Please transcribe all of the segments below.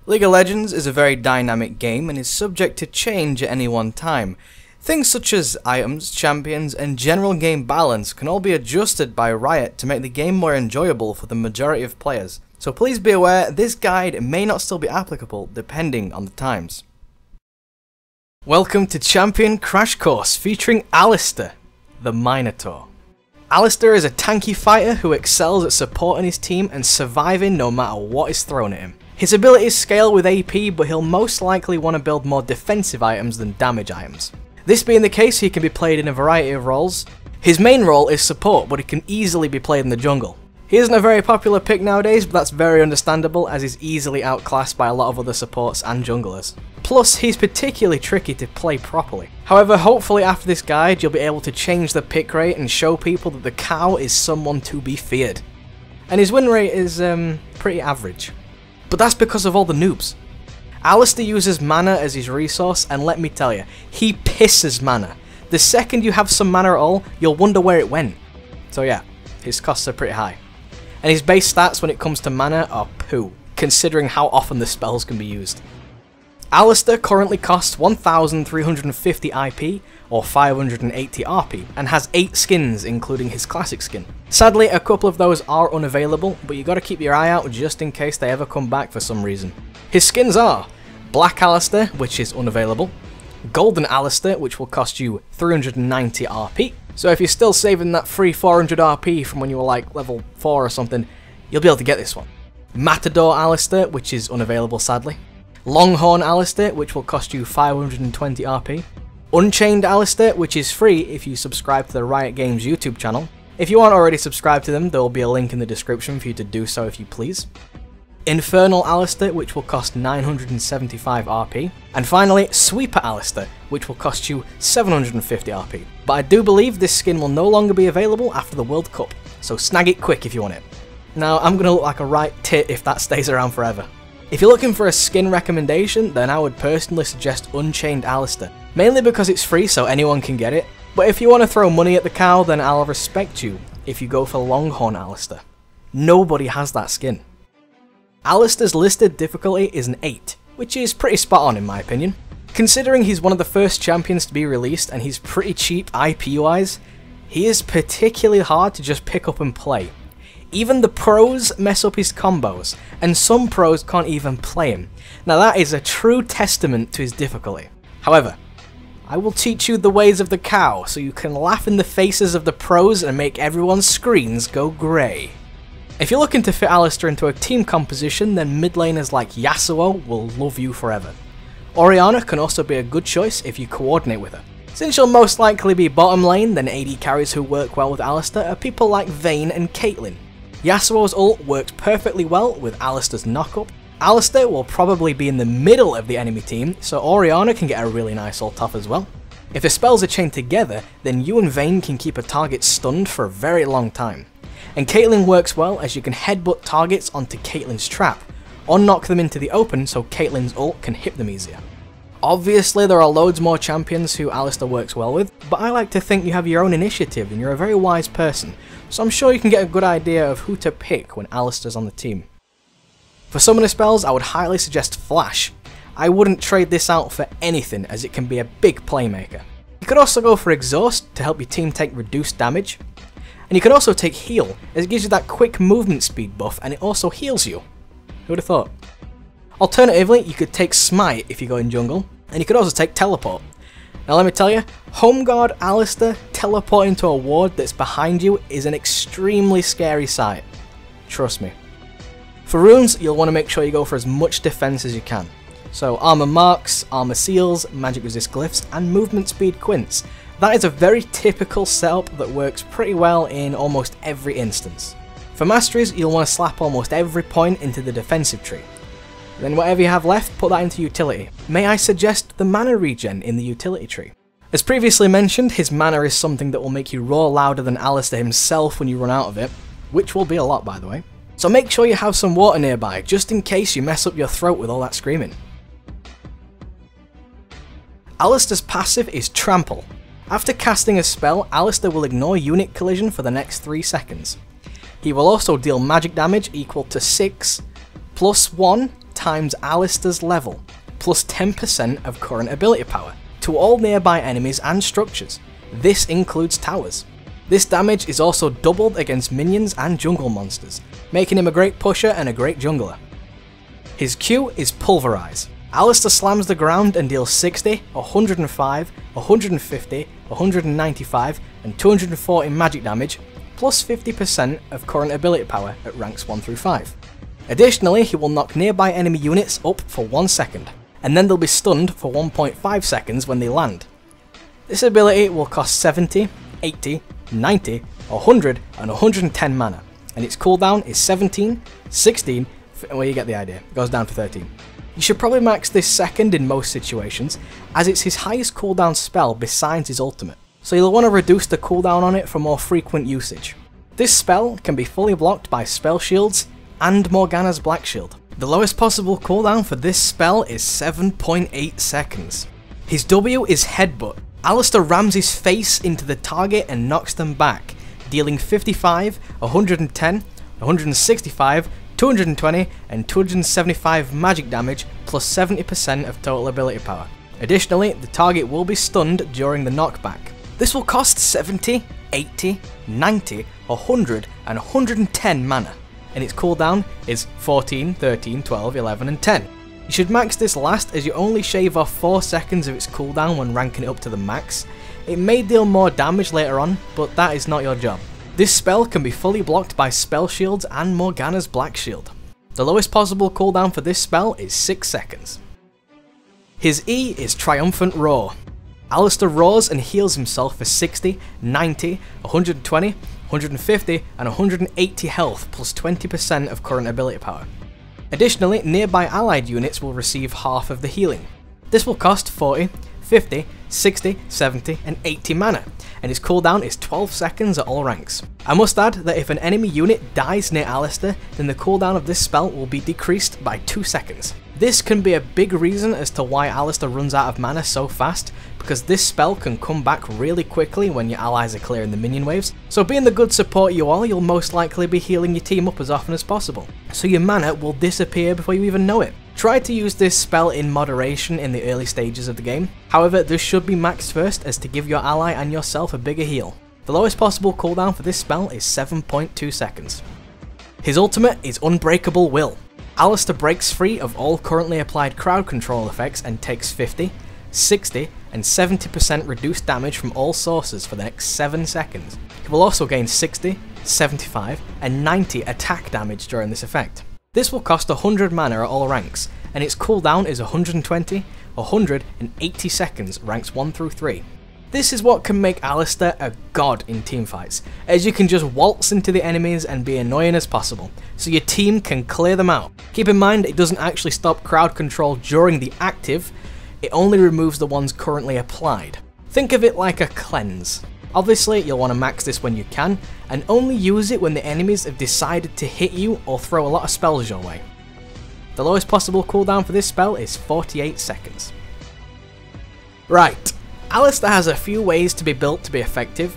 League of Legends is a very dynamic game and is subject to change at any one time. Things such as items, champions, and general game balance can all be adjusted by Riot to make the game more enjoyable for the majority of players. So please be aware, this guide may not still be applicable depending on the times. Welcome to Champion Crash Course featuring Alistar, the Minotaur. Alistar is a tanky fighter who excels at supporting his team and surviving no matter what is thrown at him. His abilities scale with AP, but he'll most likely want to build more defensive items than damage items. This being the case, he can be played in a variety of roles. His main role is support, but he can easily be played in the jungle. He isn't a very popular pick nowadays, but that's very understandable as he's easily outclassed by a lot of other supports and junglers. Plus, he's particularly tricky to play properly. However, hopefully after this guide you'll be able to change the pick rate and show people that the cow is someone to be feared. And his win rate is pretty average. But that's because of all the noobs. Alistar uses mana as his resource, and let me tell you, he pisses mana. The second you have some mana at all, you'll wonder where it went. So yeah, his costs are pretty high. And his base stats when it comes to mana are poo, considering how often the spells can be used. Alistar currently costs 1,350 IP, or 580 RP, and has 8 skins including his classic skin. Sadly, a couple of those are unavailable, but you gotta keep your eye out just in case they ever come back for some reason. His skins are Black Alistar, which is unavailable, Golden Alistar, which will cost you 390 RP, so if you're still saving that free 400 RP from when you were like level 4 or something, you'll be able to get this one. Matador Alistar, which is unavailable sadly. Longhorn Alistar, which will cost you 520 RP. Unchained Alistar, which is free if you subscribe to the Riot Games YouTube channel. If you aren't already subscribed to them, there will be a link in the description for you to do so if you please. Infernal Alistar, which will cost 975 RP. And finally, Sweeper Alistar, which will cost you 750 RP. But I do believe this skin will no longer be available after the World Cup, so snag it quick if you want it. Now, I'm gonna look like a right tit if that stays around forever. If you're looking for a skin recommendation, then I would personally suggest Unchained Alistar, mainly because it's free so anyone can get it, but if you want to throw money at the cow, then I'll respect you if you go for Longhorn Alistar. Nobody has that skin. Alistar's listed difficulty is an 8, which is pretty spot on in my opinion. Considering he's one of the first champions to be released and he's pretty cheap IP-wise, he is particularly hard to just pick up and play. Even the pros mess up his combos, and some pros can't even play him. Now that is a true testament to his difficulty. However, I will teach you the ways of the cow so you can laugh in the faces of the pros and make everyone's screens go grey. If you're looking to fit Alistar into a team composition, then mid laners like Yasuo will love you forever. Orianna can also be a good choice if you coordinate with her. Since you'll most likely be bottom lane, then AD carries who work well with Alistar are people like Vayne and Caitlyn. Yasuo's ult works perfectly well with Alistar's knockup. Alistar will probably be in the middle of the enemy team, so Orianna can get a really nice ult off as well. If the spells are chained together, then you and Vayne can keep a target stunned for a very long time. And Caitlyn works well as you can headbutt targets onto Caitlyn's trap, or knock them into the open so Caitlyn's ult can hit them easier. Obviously there are loads more champions who Alistar works well with, but I like to think you have your own initiative and you're a very wise person, so I'm sure you can get a good idea of who to pick when Alistar's on the team. For summoner spells, I would highly suggest Flash. I wouldn't trade this out for anything as it can be a big playmaker. You could also go for Exhaust to help your team take reduced damage. And you can also take Heal, as it gives you that quick movement speed buff and it also heals you. Who would have thought? Alternatively, you could take Smite if you go in jungle, and you could also take Teleport. Now let me tell you, Home Guard Alistar teleporting to a ward that's behind you is an extremely scary sight. Trust me. For runes, you'll want to make sure you go for as much defense as you can. So Armor Marks, Armor Seals, Magic Resist Glyphs, and Movement Speed Quints. That is a very typical setup that works pretty well in almost every instance. For masteries, you'll want to slap almost every point into the defensive tree. Then whatever you have left, put that into utility. May I suggest the mana regen in the utility tree? As previously mentioned, his mana is something that will make you roar louder than Alistar himself when you run out of it, which will be a lot by the way. So make sure you have some water nearby, just in case you mess up your throat with all that screaming. Alistar's passive is Trample. After casting a spell, Alistar will ignore unit collision for the next 3 seconds. He will also deal magic damage equal to 6 plus 1 times Alistar's level, plus 10% of current ability power, to all nearby enemies and structures. This includes towers. This damage is also doubled against minions and jungle monsters, making him a great pusher and a great jungler. His Q is Pulverize. Alistar slams the ground and deals 60, 105, 150, 195 and 240 magic damage, plus 50% of current ability power at ranks 1 through 5. Additionally, he will knock nearby enemy units up for 1 second, and then they'll be stunned for 1.5 seconds when they land. This ability will cost 70, 80, 90, 100 and 110 mana, and its cooldown is 17, 16, well you get the idea, it goes down to 13. You should probably max this second in most situations, as it's his highest cooldown spell besides his ultimate, so you'll want to reduce the cooldown on it for more frequent usage. This spell can be fully blocked by spell shields and Morgana's Black Shield. The lowest possible cooldown for this spell is 7.8 seconds. His W is Headbutt. Alistar rams his face into the target and knocks them back, dealing 55, 110, 165, 220 and 275 magic damage plus 70% of total ability power. Additionally, the target will be stunned during the knockback. This will cost 70, 80, 90, 100 and 110 mana, and its cooldown is 14, 13, 12, 11 and 10. You should max this last as you only shave off 4 seconds of its cooldown when ranking it up to the max. It may deal more damage later on, but that is not your job. This spell can be fully blocked by spell shields and Morgana's Black Shield. The lowest possible cooldown for this spell is 6 seconds. His E is Triumphant Roar. Alistar roars and heals himself for 60, 90, 120, 150 and 180 health plus 20% of current ability power. Additionally, nearby allied units will receive half of the healing. This will cost 40, 50, 60, 70 and 80 mana, and its cooldown is 12 seconds at all ranks. I must add that if an enemy unit dies near Alistar, then the cooldown of this spell will be decreased by 2 seconds. This can be a big reason as to why Alistar runs out of mana so fast, because this spell can come back really quickly when your allies are clearing the minion waves, so being the good support you are, you'll most likely be healing your team up as often as possible, so your mana will disappear before you even know it. Try to use this spell in moderation in the early stages of the game, however this should be maxed first as to give your ally and yourself a bigger heal. The lowest possible cooldown for this spell is 7.2 seconds. His ultimate is Unbreakable Will. Alistar breaks free of all currently applied crowd control effects and takes 50, 60 and 70% reduced damage from all sources for the next 7 seconds. He will also gain 60, 75 and 90 attack damage during this effect. This will cost 100 mana at all ranks, and its cooldown is 120, 100 and 80 seconds ranks 1 through 3. This is what can make Alistar a god in teamfights, as you can just waltz into the enemies and be annoying as possible, so your team can clear them out. Keep in mind it doesn't actually stop crowd control during the active, it only removes the ones currently applied. Think of it like a cleanse. Obviously you'll want to max this when you can, and only use it when the enemies have decided to hit you or throw a lot of spells your way. The lowest possible cooldown for this spell is 48 seconds. Right. Alistar has a few ways to be built to be effective,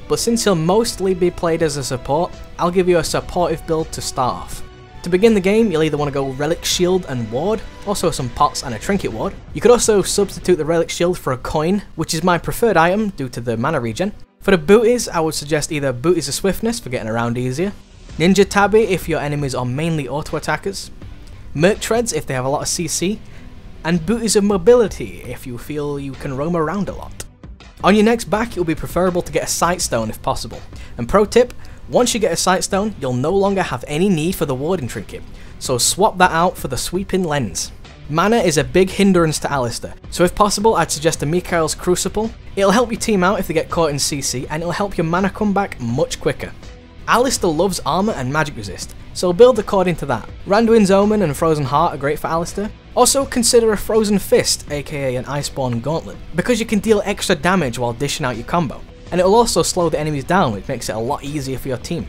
but since he'll mostly be played as a support, I'll give you a supportive build to start off. To begin the game, you'll either want to go Relic Shield and Ward, also some pots and a Trinket Ward. You could also substitute the Relic Shield for a coin, which is my preferred item due to the mana regen. For the booties, I would suggest either Booties of Swiftness for getting around easier, Ninja Tabby if your enemies are mainly auto attackers, Merc Treads if they have a lot of CC, and Booties of Mobility if you feel you can roam around a lot. On your next back, it will be preferable to get a Sightstone if possible, and pro tip, once you get a Sightstone, you'll no longer have any need for the Warding Trinket, so swap that out for the Sweeping Lens. Mana is a big hindrance to Alistar, so if possible I'd suggest a Mikael's Crucible. It'll help your team out if they get caught in CC, and it'll help your mana come back much quicker. Alistar loves armor and magic resist, so build according to that. Randuin's Omen and Frozen Heart are great for Alistar. Also consider a Frozen Fist, aka an Iceborne Gauntlet, because you can deal extra damage while dishing out your combo, and it'll also slow the enemies down, which makes it a lot easier for your team.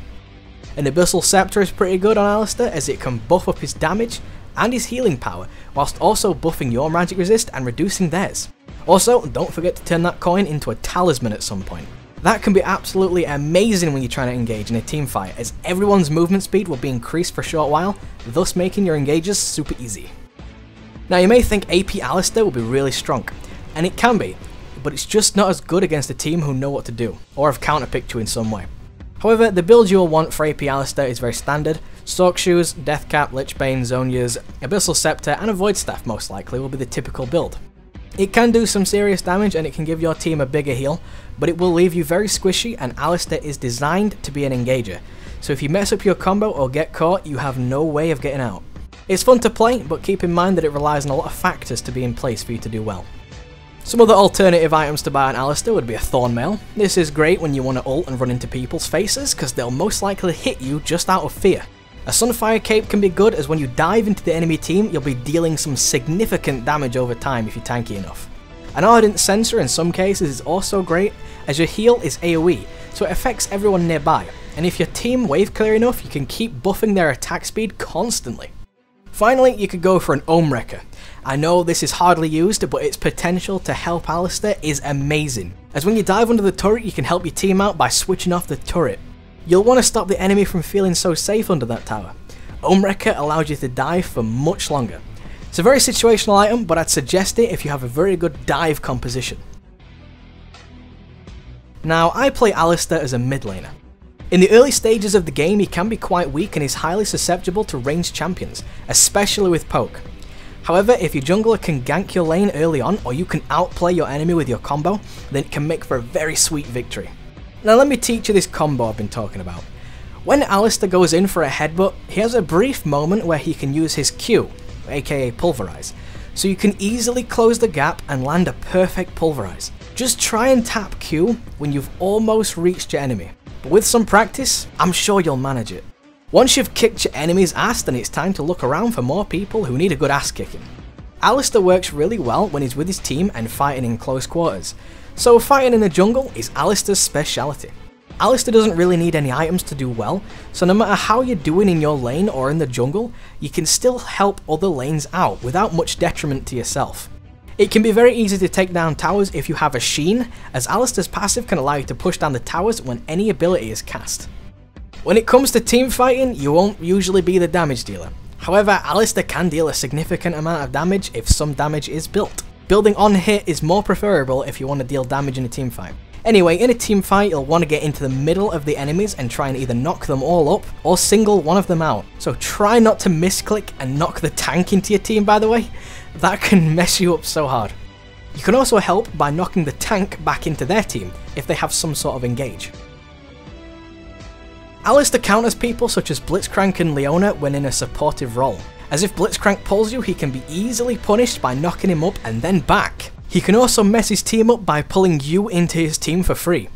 An Abyssal Scepter is pretty good on Alistar as it can buff up his damage and his healing power, whilst also buffing your magic resist and reducing theirs. Also, don't forget to turn that coin into a talisman at some point. That can be absolutely amazing when you're trying to engage in a team fight, as everyone's movement speed will be increased for a short while, thus making your engages super easy. Now you may think AP Alistar will be really strong, and it can be, but it's just not as good against a team who know what to do, or have counterpicked you in some way. However, the build you'll want for AP Alistar is very standard. Stork Shoes, Deathcap, Lichbane, Zonias, Abyssal Scepter and a Void Staff most likely will be the typical build. It can do some serious damage and it can give your team a bigger heal, but it will leave you very squishy, and Alistar is designed to be an engager, so if you mess up your combo or get caught, you have no way of getting out. It's fun to play, but keep in mind that it relies on a lot of factors to be in place for you to do well. Some other alternative items to buy on Alistar would be a Thornmail. This is great when you want to ult and run into people's faces, because they'll most likely hit you just out of fear. A Sunfire Cape can be good, as when you dive into the enemy team, you'll be dealing some significant damage over time if you're tanky enough. An Ardent Sensor in some cases is also great, as your heal is AoE, so it affects everyone nearby, and if your team wave clear enough, you can keep buffing their attack speed constantly. Finally, you could go for an Ohm Wrecker. I know this is hardly used, but its potential to help Alistar is amazing, as when you dive under the turret, you can help your team out by switching off the turret. You'll want to stop the enemy from feeling so safe under that tower. Ohm Wrecker allows you to dive for much longer. It's a very situational item, but I'd suggest it if you have a very good dive composition. Now, I play Alistar as a mid laner. In the early stages of the game, he can be quite weak and is highly susceptible to ranged champions, especially with poke. However, if your jungler can gank your lane early on, or you can outplay your enemy with your combo, then it can make for a very sweet victory. Now let me teach you this combo I've been talking about. When Alistar goes in for a headbutt, he has a brief moment where he can use his Q, aka Pulverize, so you can easily close the gap and land a perfect Pulverize. Just try and tap Q when you've almost reached your enemy, but with some practice, I'm sure you'll manage it. Once you've kicked your enemy's ass, then it's time to look around for more people who need a good ass kicking. Alistar works really well when he's with his team and fighting in close quarters, so fighting in the jungle is Alistar's speciality. Alistar doesn't really need any items to do well, so no matter how you're doing in your lane or in the jungle, you can still help other lanes out without much detriment to yourself. It can be very easy to take down towers if you have a Sheen, as Alistar's passive can allow you to push down the towers when any ability is cast. When it comes to team fighting, you won't usually be the damage dealer. However, Alistar can deal a significant amount of damage if some damage is built. Building on hit is more preferable if you want to deal damage in a team fight. Anyway, in a team fight, you'll want to get into the middle of the enemies and try and either knock them all up or single one of them out. So try not to misclick and knock the tank into your team, by the way. That can mess you up so hard. You can also help by knocking the tank back into their team if they have some sort of engage. Alistar counters people such as Blitzcrank and Leona when in a supportive role, as if Blitzcrank pulls you, he can be easily punished by knocking him up and then back. He can also mess his team up by pulling you into his team for free.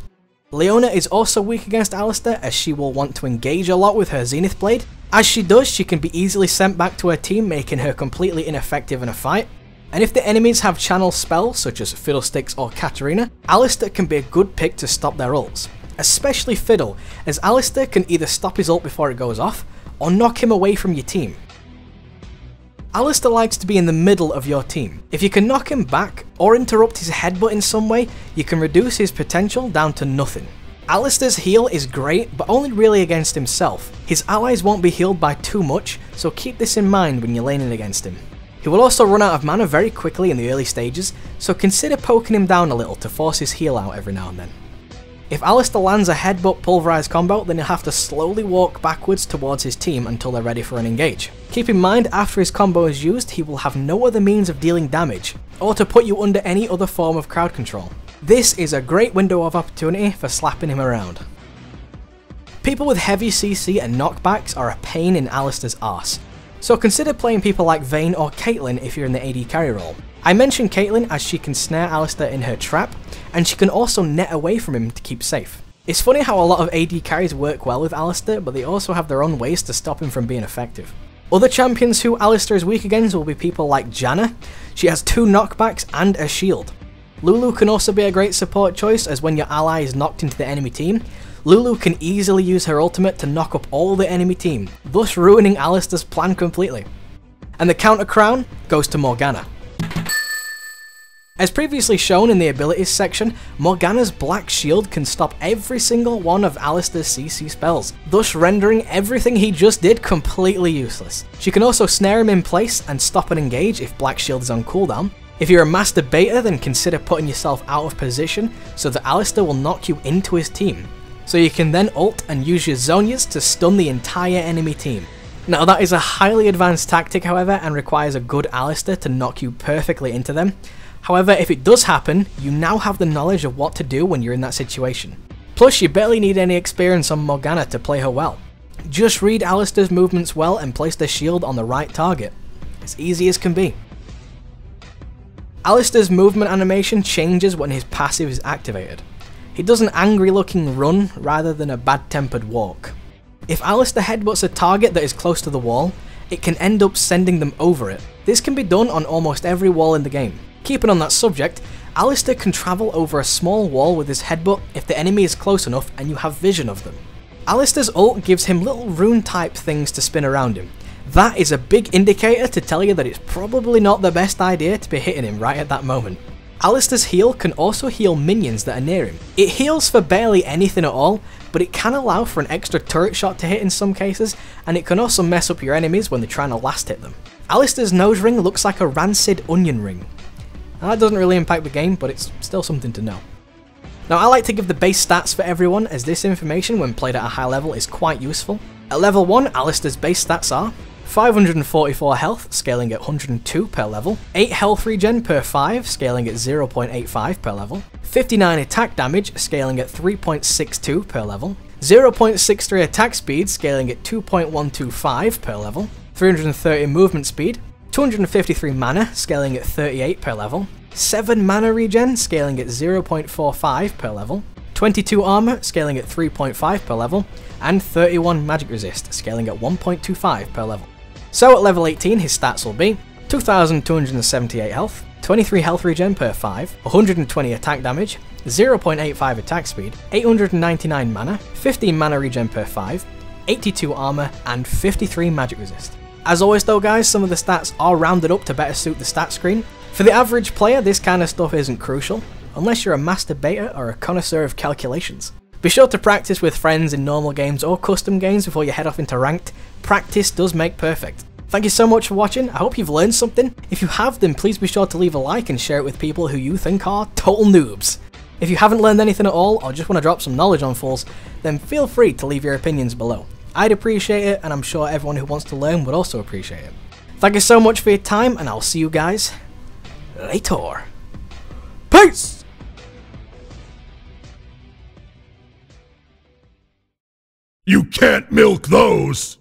Leona is also weak against Alistar, as she will want to engage a lot with her Zenith Blade. As she does, she can be easily sent back to her team, making her completely ineffective in a fight. And if the enemies have channel spells such as Fiddlesticks or Katarina, Alistar can be a good pick to stop their ults. Especially Fiddle, as Alistar can either stop his ult before it goes off, or knock him away from your team. Alistar likes to be in the middle of your team. If you can knock him back, or interrupt his headbutt in some way, you can reduce his potential down to nothing. Alistar's heal is great, but only really against himself. His allies won't be healed by too much, so keep this in mind when you're laning against him. He will also run out of mana very quickly in the early stages, so consider poking him down a little to force his heal out every now and then. If Alistar lands a headbutt pulverize combo, then he'll have to slowly walk backwards towards his team until they're ready for an engage. Keep in mind, after his combo is used, he will have no other means of dealing damage, or to put you under any other form of crowd control. This is a great window of opportunity for slapping him around. People with heavy CC and knockbacks are a pain in Alistar's arse, so consider playing people like Vayne or Caitlyn if you're in the AD carry role. I mention Caitlyn as she can snare Alistar in her trap, and she can also net away from him to keep safe. It's funny how a lot of AD carries work well with Alistar, but they also have their own ways to stop him from being effective. Other champions who Alistar is weak against will be people like Janna. She has 2 knockbacks and a shield. Lulu can also be a great support choice, as when your ally is knocked into the enemy team, Lulu can easily use her ultimate to knock up all the enemy team, thus ruining Alistar's plan completely. And the counter crown goes to Morgana. As previously shown in the abilities section, Morgana's Black Shield can stop every single one of Alistar's CC spells, thus rendering everything he just did completely useless. She can also snare him in place and stop and engage if Black Shield is on cooldown. If you're a master baiter, then consider putting yourself out of position so that Alistar will knock you into his team. So you can then ult and use your Zhonyas to stun the entire enemy team. Now that is a highly advanced tactic however, and requires a good Alistar to knock you perfectly into them. However, if it does happen, you now have the knowledge of what to do when you're in that situation. Plus, you barely need any experience on Morgana to play her well. Just read Alistar's movements well and place the shield on the right target. As easy as can be. Alistar's movement animation changes when his passive is activated. He does an angry looking run rather than a bad tempered walk. If Alistar headbutts a target that is close to the wall, it can end up sending them over it. This can be done on almost every wall in the game. Keeping on that subject, Alistar can travel over a small wall with his headbutt if the enemy is close enough and you have vision of them. Alistar's ult gives him little rune type things to spin around him. That is a big indicator to tell you that it's probably not the best idea to be hitting him right at that moment. Alistar's heal can also heal minions that are near him. It heals for barely anything at all, but it can allow for an extra turret shot to hit in some cases, and it can also mess up your enemies when they're trying to last hit them. Alistar's nose ring looks like a rancid onion ring. Now that doesn't really impact the game, but it's still something to know. Now I like to give the base stats for everyone, as this information when played at a high level is quite useful. At level 1, Alistar's base stats are 544 health, scaling at 102 per level, 8 health regen per 5, scaling at 0.85 per level, 59 attack damage, scaling at 3.62 per level, 0.63 attack speed, scaling at 2.125 per level, 330 movement speed, 253 mana, scaling at 38 per level, 7 mana regen, scaling at 0.45 per level, 22 armor, scaling at 3.5 per level, and 31 magic resist, scaling at 1.25 per level. So at level 18 his stats will be 2278 health, 23 health regen per 5, 120 attack damage, 0.85 attack speed, 899 mana, 15 mana regen per 5, 82 armor, and 53 magic resist. As always though guys, some of the stats are rounded up to better suit the stat screen. For the average player, this kind of stuff isn't crucial, unless you're a master baiter or a connoisseur of calculations. Be sure to practice with friends in normal games or custom games before you head off into ranked. Practice does make perfect. Thank you so much for watching, I hope you've learned something. If you have, then please be sure to leave a like and share it with people who you think are total noobs. If you haven't learned anything at all, or just want to drop some knowledge on Fulls, then feel free to leave your opinions below. I'd appreciate it, and I'm sure everyone who wants to learn would also appreciate it. Thank you so much for your time, and I'll see you guys later. Peace! You can't milk those!